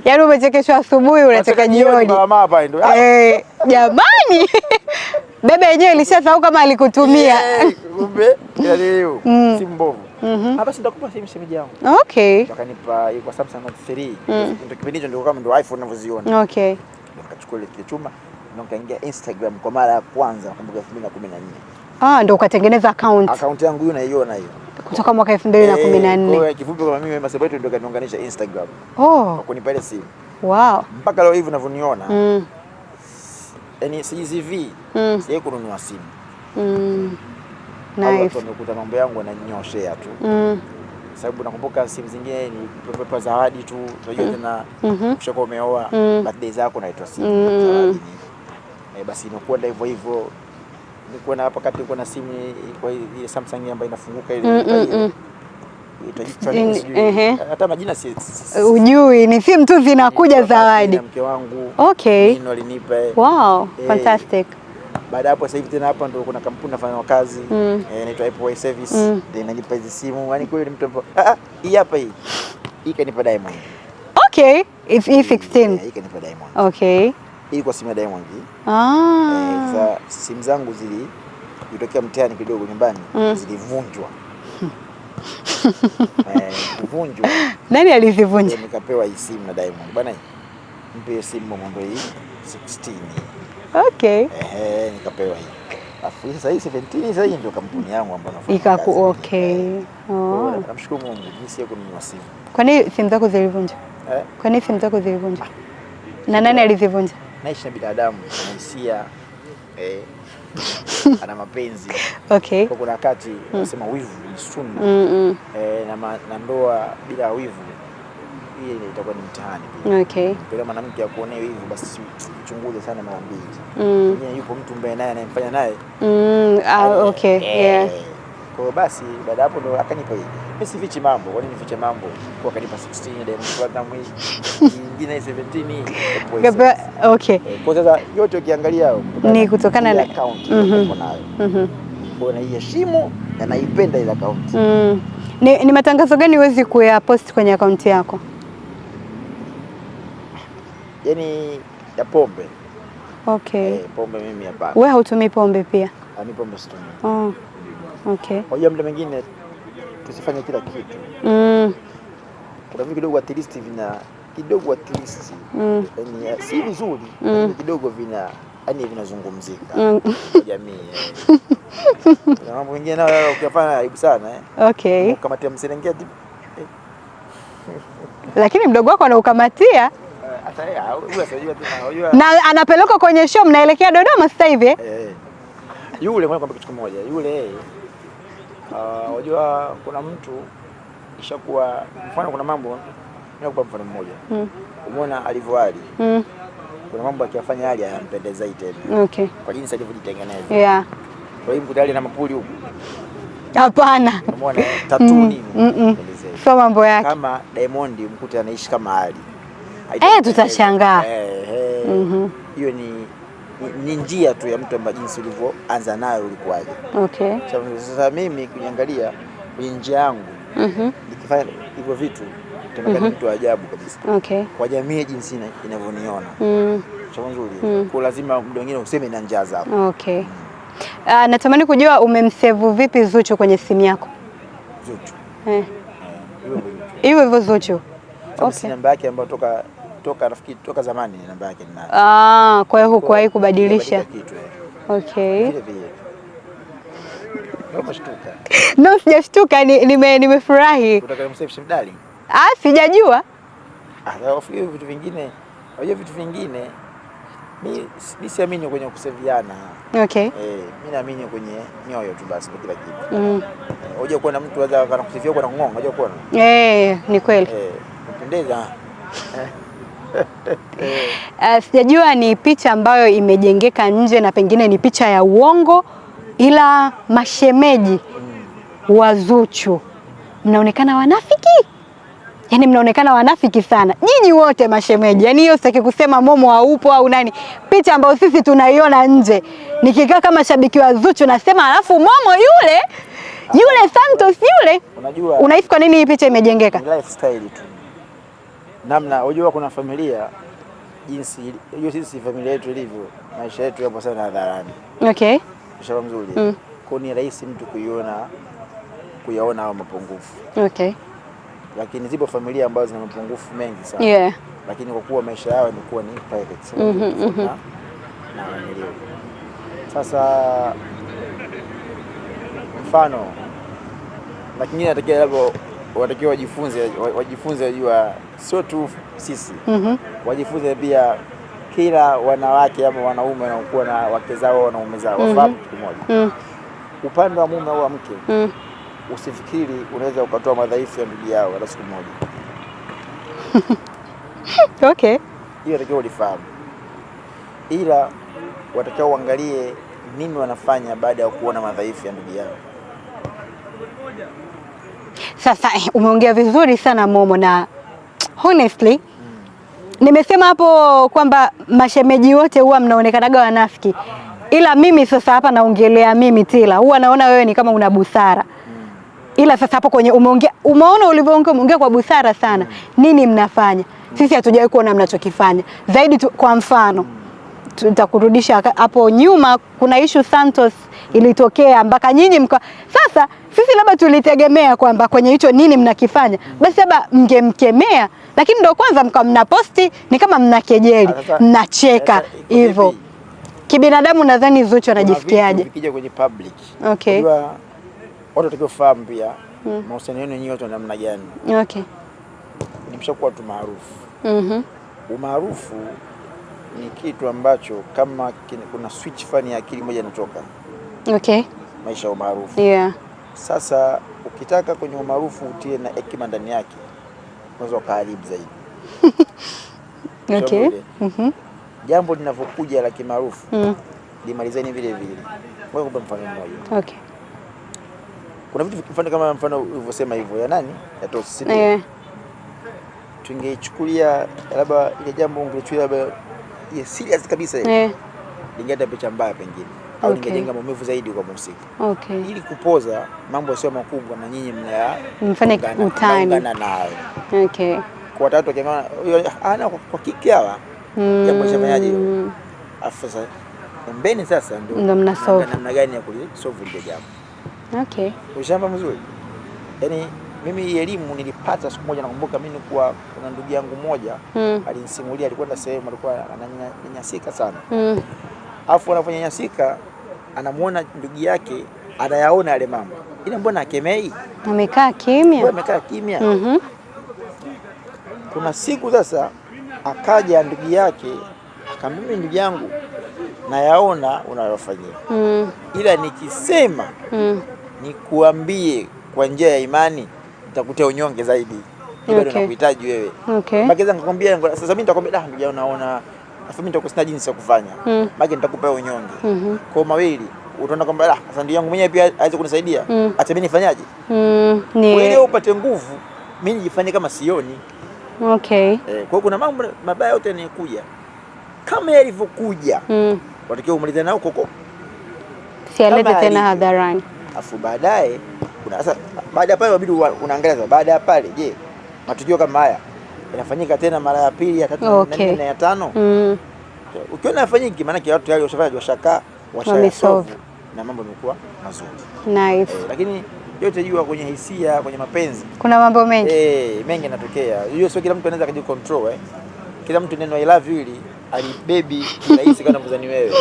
Yaani umechekeshwa asubuhi unacheka jioni. Mama hapa ndio. Jamani. Bebe yenyewe ilishasahau kama alikutumia. Kumbe yani hiyo si mbovu. Hapa sitakupa simu shemeji yangu. Okay. Wakanipa kwa Samsung Note 3. Ndio kipindi hicho ndio kama ndio iPhone unavyoziona. Okay. Nikachukua ile chuma na nikaingia Instagram kwa mara ya kwanza kumbuka 2014. Ndio ukatengeneza account. Account yangu hiyo naiona hiyo. Kutoka mwaka 2014. Kwa kifupi kama mimi Wema Sepetu ndio kaniunganisha Instagram. Kwa kunipa ile simu. Wow. Mpaka leo hivi unavyoniona. Yaani CCV sije kununua simu. Nice. Hapo nimekuta mambo yangu yananyoshea tu. Sababu nakumbuka simu zingine ni pepa zawadi tu, unajua tena ukishakuwa umeoa birthday zako naitwa simu zawadi. Basi inakuwa hivyo hivyo. Nilikuwa na hapa kati nilikuwa na simu kwa ile Samsung ambayo inafunguka ile. Hata majina si ujui, ni simu tu zinakuja zawadi. Mke wangu. Okay. Ndio alinipa. Wow, fantastic. Baada hapo sasa hivi tena hapa ndio kuna kampuni nafanya kazi inaitwa Apple Service ndio inanipa hizi simu. Yaani kweli mtu hii hapa hii kanipa Diamond. Okay, it's E16. Hii kanipa Diamond. Okay. Hii kwa simu ya Diamond. Sasa simu zangu ilitokea mtihani kidogo nyumbani zilivunjwa. Kuvunjwa. Nani alizivunja? Nikapewa hii simu na Diamond. Bwana mpe simu mambo hii 16. Okay. Nikapewa hii. Afu sasa hii 17 sasa hii ndio kampuni yangu ambayo nafanya. Okay. Namshukuru Mungu jinsi ya kununua simu. Kwa nini simu zako zilivunja? Kwa nini simu zako zilivunja? Na nani alizivunja? Naishi na binadamu, ana hisia, ana mapenzi. Okay. Kwa kuna wakati unasema wivu ni sunna. Na ndoa bila wivu hii itakuwa ni mtihani pia. Okay. Kwa mwanamke akuonee wivu basi chunguze sana mara mbili. Yeye yupo mtu mbaya naye anayemfanya naye. Okay. Yeah. Kwa basi baada hapo ndo akanipa hii. Mimi sifichi mambo, kwani nifiche mambo? Kwa akanipa 16 Diamond Platinum nyingine 17. Okay. Kwa sasa yote ukiangalia ni kutokana na account niko nayo. Kwa naiheshimu na naipenda ile account. Ni matangazo gani huwezi kuyapost kwenye account yako? Yaani ya pombe. Okay. Pombe mimi hapana. Wewe hautumii pombe pia? Mimi pombe situmii. Oh. Okay. Kwa hiyo muda mwingine tusifanye kila kitu. Kuna vitu kidogo at least yani si vizuri, kidogo yani vinazungumzika kwa jamii. Na mambo mengine nayo ukifanya aibu sana Okay. Ukamatia Mserengeti. Lakini mdogo wako anaukamatia. Na anapeleka kwenye show, mnaelekea Dodoma sasa hivi? Yule mwana kwamba kitu kimoja. Yule unajua kuna mtu ishakuwa mfano, kuna mambo nakupa mfano mmoja. Umeona alivyoali. Kuna mambo akiyafanya hali hayampendeza tena. Okay. Kwa jinsi alivyojitengeneza. Yeah. Kwa hiyo mkutali na mapuli huko. Hapana. Umeona tattoo nini? Sio mambo yake. Kama Diamond mkute anaishi kama hali. Tutashangaa. Hiyo ni njia tu ya mtu ambaye jinsi ulivyoanza nayo ulikuwaje. Okay. Sasa mimi kujiangalia kwenye njia yangu, nikifanya hivyo vitu tena mtu ajabu kabisa. Okay. Kwa jamii jinsi inavyoniona. Cha nzuri. Kwa lazima muda mwingine useme na njia zako. Okay. Natamani kujua umemsave vipi Zuchu kwenye simu yako? Zuchu. Hivyo Zuchu. Okay. Namba yake ambayo toka rafiki toka zamani namba yake ninayo. Kwa hiyo hukuwahi kubadilisha. Okay. Vile vile. Umeshtuka? No, sijashtuka, nimefurahi. Unataka kumsave darling? Sijajua. Hiyo vitu vingine. Unajua vitu vingine mimi siamini kwenye kuseviana. Okay. Mimi naamini kwenye nyoyo tu basi kila kitu. Unajua kuna mtu anaweza anakusifia kwa ngongo, unajua kuna? Ni kweli. Mpendeza. Sijajua ni picha ambayo imejengeka nje na pengine ni picha ya uongo, ila mashemeji wa Zuchu mnaonekana wanafiki. Yaani mnaonekana wanafiki sana. Nyinyi wote mashemeji. Yaani hiyo sitaki kusema Momo haupo au nani. Picha ambayo sisi tunaiona nje. Nikikaa kama shabiki wa Zuchu nasema alafu Momo yule Santos yule. Unajua unahisi kwa nini hii picha imejengeka? Lifestyle tu. Kuna unajua familia jinsi hiyo, sisi familia yetu ilivyo, maisha yetu yapo sana hadharani. Okay. Mshaba mzuri. Kwa ni rahisi mtu kuyaona hao mapungufu. Okay. Lakini zipo familia ambazo zina mapungufu mengi sana. Yeah. Lakini kwa kuwa maisha yao yamekuwa ni private. Na wanaelewa. Sasa mfano lakini watakiwa wajifunze wajua sio tu sisi. Wajifunze pia kila wanawake ama wanaume wanaokuwa na wake zao wanaume zao wafahamu kitu kimoja. Upande wa mume au mke usifikiri unaweza ukatoa madhaifu ya ndugu yao hata siku moja. Okay. Hiyo ndio ulifahamu. Ila watakao uangalie nini wanafanya baada ya kuona madhaifu ya ndugu yao. Sasa umeongea vizuri sana Momo, na honestly nimesema hapo kwamba mashemeji wote huwa mnaonekanaga wanafiki, ila mimi sasa hapa naongelea mimi Tila, huwa naona wewe ni kama una busara. Ila sasa hapo kwenye umeona ulivyoongea kwa busara sana. Nini mnafanya? Sisi hatujawahi kuona mnachokifanya. Zaidi kwa mfano tutakurudisha hapo nyuma, kuna issue Santos ilitokea mpaka nyinyi sasa sisi labda tulitegemea kwamba kwenye hicho nini mnakifanya basi labda mngemkemea, lakini ndio kwanza mnaposti ni kama mnakejeli, mnacheka hivyo. Kibinadamu nadhani Zuchu anajifikiaje ukija kwenye public? Okay. Watu watakifahamu pia mahusiano yenu nyinyi watu namna gani. Okay. Nimeshakuwa tu maarufu. Umaarufu ni kitu ambacho kama kuna switch fani ya akili moja inatoka. Okay. Maisha ya umaarufu. Yeah. Sasa ukitaka kwenye umaarufu utie na hekima ndani yake, unaweza ukaharibu zaidi. Okay. Jambo linavyokuja la kimaarufu limalizeni vile vile. Wewe kwa mfano mmoja. Okay. Kuna vitu vikifanya kama mfano ulivyosema hivyo ya nani? Ya Tosi. Tungeichukulia labda ile jambo ungechukulia labda serious kabisa ile. Lingeta picha mbaya pengine. Au ningejenga maumivu zaidi kwa muziki. Okay. Ili kupoza mambo sio makubwa na nyinyi mfanye utani. Okay. Kwa watu wakiona ana kwa kiki hawa. Jambo shafanyaje hiyo? Afisa mbeni sasa ndio mnasolve namna gani ya kulisolve ile jambo. Okay. Ushamba mzuri. Yaani mimi elimu nilipata siku moja, nakumbuka mimi nilikuwa kuna ndugu yangu mmoja alinisimulia, alikwenda sehemu alikuwa ananyanyasika sana. Alafu anafanyanyasika, anamuona ndugu yake anayaona yale mambo. Ila mbona akemei? Amekaa kimya. Amekaa kimya. Kuna siku sasa akaja ndugu yake akamwambia, ndugu yangu nayaona unayofanyia. Ila nikisema nikuambie kwa njia ya imani nitakutia unyonge zaidi. Bado nakuhitaji wewe. Mageza nikakwambia sasa mimi nitakwambia ndugu yangu naona afu mimi nitakusina jinsi ya kufanya. Mage nitakupa unyonge. Kwa mawili utaona kwamba sasa ndugu yangu mwenyewe pia aweze kunisaidia. Acha mimi nifanyaje? Wewe upate nguvu, mimi nijifanye kama sioni. Okay. Kwa hiyo kuna mambo mabaya yote yanayokuja kama yalivyokuja. Watakiwa umalize nao huko. Sialete tena hadharani. Afu baadaye kuna sasa baada ya pale inabidi unaangalia sasa baada ya pale, je, matukio kama haya yanafanyika tena mara ya pili, ya tatu, ya nne na ya tano? Ukiona yafanyiki, maana watu tayari washafaje, washasolve na mambo yamekuwa mazuri. Nice. Lakini yote jua kwenye hisia, kwenye mapenzi kuna mambo mengi. Mengi yanatokea. Hiyo sio kila mtu anaweza kujicontrol Kila mtu neno I love you ili alibebi kirahisi kana mzani wewe.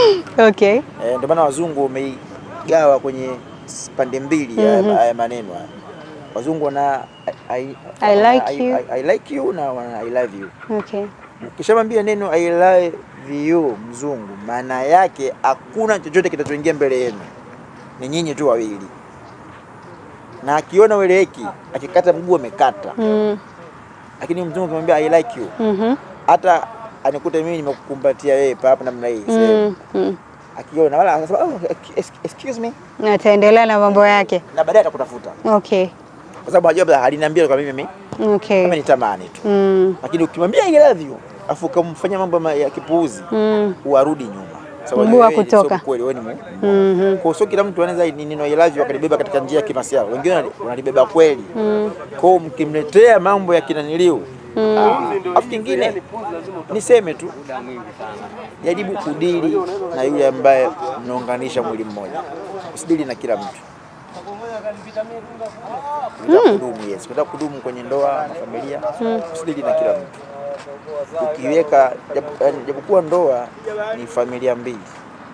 Okay. Ndio maana wazungu wameigawa kwenye pande mbili ya maneno. Wazungu wana I like you na wana I love you. Okay. Ukishamwambia neno I love you mzungu, maana yake hakuna chochote kitachoingia mbele yenu. Ni nyinyi tu wawili. Na akiona weleki, akikata mguu amekata. Lakini mzungu akimwambia I like you. Hata anikuta mimi nimekukumbatia wewe hapa namna hii. Akiona wala anasema excuse me. Na ataendelea na mambo yake. Na baadaye atakutafuta. Okay. Kwa sababu hajua aliniambia kwa mimi. Okay. Kama nitamani tu. Lakini ukimwambia I love you, afu kumfanya mambo ya kipuuzi, uarudi nyuma. Sababu wewe kutoka. Kweli wewe ni kwa sio kila mtu anaweza neno I love you akalibeba katika njia ya kimasiara. Wengine wanalibeba kweli. Kwa mkimletea mambo ya kinaniliu. Afu kingine niseme tu jaribu kudili na yule ambaye mnaunganisha mwili mmoja. Usidili na kila mtu. Unataka kudumu kwenye ndoa na familia, usidili na kila mtu. Ukiweka japokuwa ndoa ni familia mbili.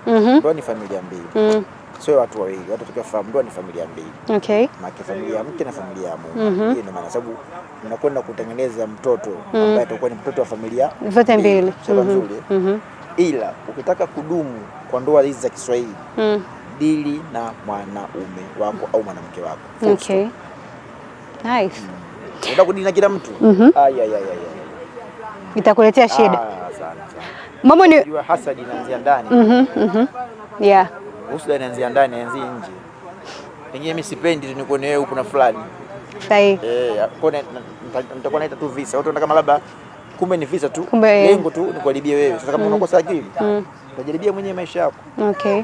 Ndoa ni familia mbili. Sio watu wawili. Watu tukifahamu ndoa ni familia mbili. Okay. Maana familia mke na familia ya mume. Hiyo ndio maana, sababu mnakwenda kutengeneza mtoto ambaye atakuwa ni mtoto wa familia zote mbili. Ila ukitaka kudumu kwa ndoa hizi za Kiswahili, dili na mwanaume wako au mwanamke wako. Okay. Nice. Unataka kudili na kila mtu? Itakuletea shida. Sana. Mambo ni hasadi inaanzia ndani. Yeah. Usida inaanzia ndani, inaanzia nje. Pengine mimi sipendi tu nikuone wewe upo na fulani. Sahihi. Nitakuwa naita tu visa. Watu wanataka labda kumbe ni visa tu. Lengo tu ni kuharibia wewe. Sasa kama unakosa akili, utajaribia mwenyewe maisha yako. Okay.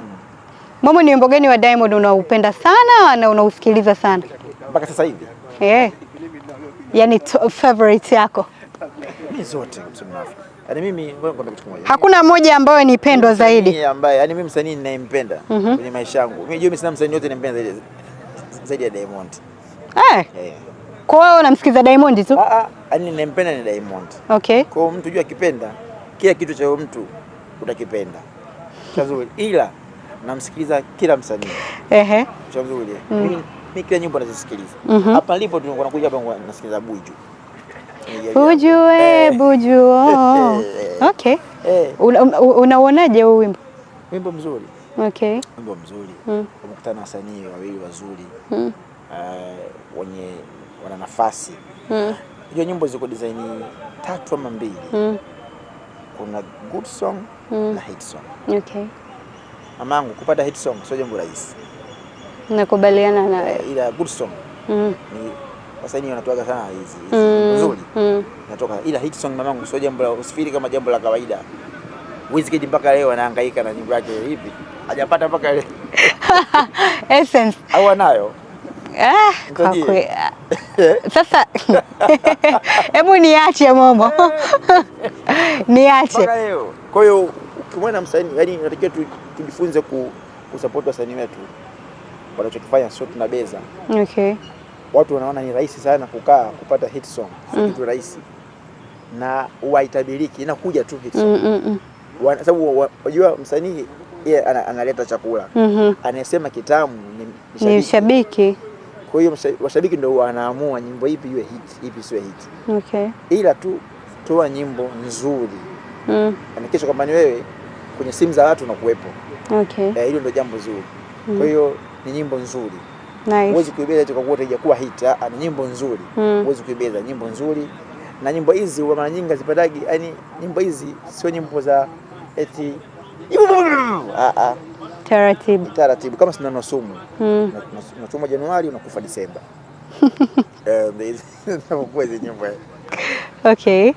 Mambo ni wimbo gani wa Diamond unaupenda sana na unausikiliza sana? Mpaka sasa hivi? Yaani favorite yako? Mimi zote kusema. Yaani mimi ngoja kitu kimoja. Hakuna mmoja ambaye ni pendwa zaidi. Ambaye yaani mimi msanii ninayempenda kwenye maisha yangu. Mimi mimi sina msanii yote ninayempenda zaidi ya Diamond. Kwa hiyo unamsikiza Diamond tu? Yaani ninayempenda ni Diamond. Okay. Kwa mtu jua akipenda kila kitu cha mtu utakipenda. Chazuri. Ila namsikiliza kila msanii. Chazuri. Mimi kila nyimbo nazisikiliza. Hapa nilipo tu nakuja hapa nasikiliza Buju. Buju. Okay. Unaonaje huu wimbo? Wimbo mzuri. Okay. Wimbo mzuri. Umekutana na wasanii wawili wazuri. Wenye wana nafasi. Hiyo nyimbo ziko design 3 ama 2. Kuna good song na hit song. Okay. Mamangu, kupata hit song sio jambo rahisi. Nakubaliana na wewe. Ila good song ni wasanii wanatoaga sana hizi nzuri. Natoka ila hit song mamangu sio jambo la usifiri kama jambo la kawaida. Wizkid mpaka leo anahangaika na nyimbo yake hivi. Hajapata mpaka leo. Essence. Au anayo? Sasa hebu niache Momo. Niache. Kwa hiyo ukimwona msanii, yani tunatakiwa tujifunze kusupport wasanii wetu wanachokifanya, sio tunabeza. Okay. Watu wanaona ni rahisi sana kukaa kupata hit song, sio kitu rahisi na haitabiriki, inakuja tu hit song. Sababu unajua msanii yeye analeta chakula, anasema kitamu ni shabiki. Kwa hiyo washabiki ndio wanaamua nyimbo ipi iwe hit, ipi siwe hit. Okay. Ila tu toa nyimbo nzuri. Hakikisha kwamba ni wewe kwenye simu za watu unakuwepo. Okay. Hilo ndio jambo zuri. Kwa hiyo ni nyimbo nzuri. Nice. Huwezi kuibeza tu kwa kuwa haijakuwa hit, ni nyimbo nzuri. Huwezi kuibeza, nyimbo nzuri. Na nyimbo hizi mara nyingi zipatagi, yani nyimbo hizi sio nyimbo za eti taratibu kama sindano sumu. Unachoma Januari unakufa Disemba. Ndio hizo nyimbo. Okay.